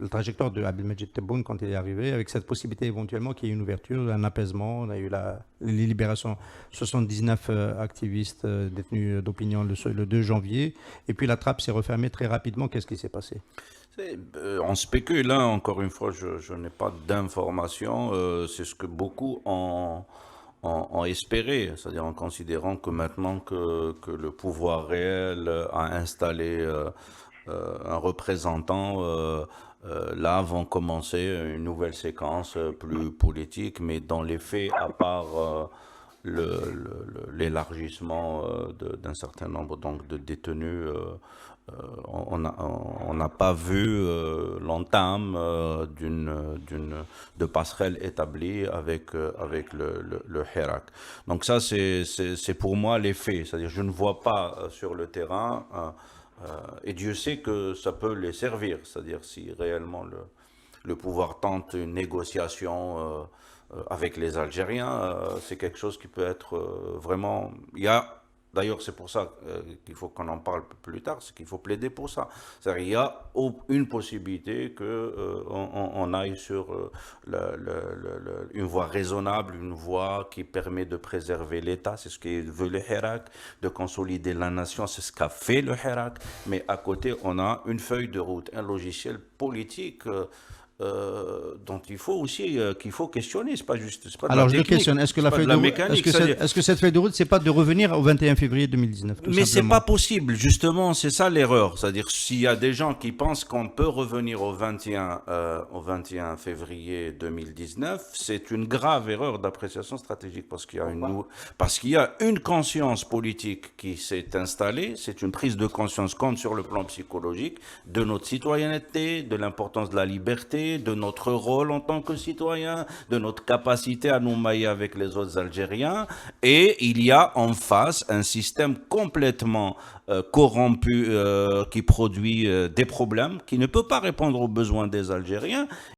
la trajectoire de Abdelmajid Tebboune quand il est arrivé, avec cette possibilité éventuellement qu'il y ait une ouverture, un apaisement. On a eu les libérations, 79 activistes détenus d'opinion le 2 janvier, et puis la trappe s'est refermée très rapidement. Qu'est-ce qui s'est passé? On spécule, hein, encore une fois, je n'ai pas d'informations. C'est ce que beaucoup ont espéré, c'est-à-dire en considérant que maintenant que le pouvoir réel a installé un représentant, là vont commencer une nouvelle séquence plus politique, mais dans les faits, à part l'élargissement d'un certain nombre donc, de détenus, on n'a pas vu l'entame de passerelle établie avec le Hirak. Donc ça, c'est pour moi les faits. C'est-à-dire je ne vois pas sur le terrain, et Dieu sait que ça peut les servir. C'est-à-dire si réellement le pouvoir tente une négociation avec les Algériens, c'est quelque chose qui peut être vraiment... D'ailleurs, c'est pour ça qu'il faut qu'on en parle plus tard, c'est qu'il faut plaider pour ça. C'est-à-dire, il y a une possibilité qu'on aille sur une voie raisonnable, une voie qui permet de préserver l'État, c'est ce que veut le Hirak, de consolider la nation, c'est ce qu'a fait le Hirak, mais à côté, on a une feuille de route, un logiciel politique dont il faut aussi qu'il faut questionner. C'est pas juste, c'est pas de la Alors je le technique, questionne. Est-ce que c'est la pas de feuille de la route, mécanique. est-ce que cette feuille de route, c'est pas de revenir au 21 février 2019, tout Mais c'est simplement? pas possible, justement, c'est ça l'erreur. C'est-à-dire, s'il y a des gens qui pensent qu'on peut revenir au 21 février 2019, c'est une grave erreur d'appréciation stratégique parce qu'il y a une conscience politique qui s'est installée, c'est une prise de conscience compte sur le plan psychologique de notre citoyenneté, de l'importance de la liberté, de notre rôle en tant que citoyen, de notre capacité à nous mailler avec les autres Algériens, et il y a en face un système complètement corrompu qui produit des problèmes, qui ne peut pas répondre aux besoins des Algériens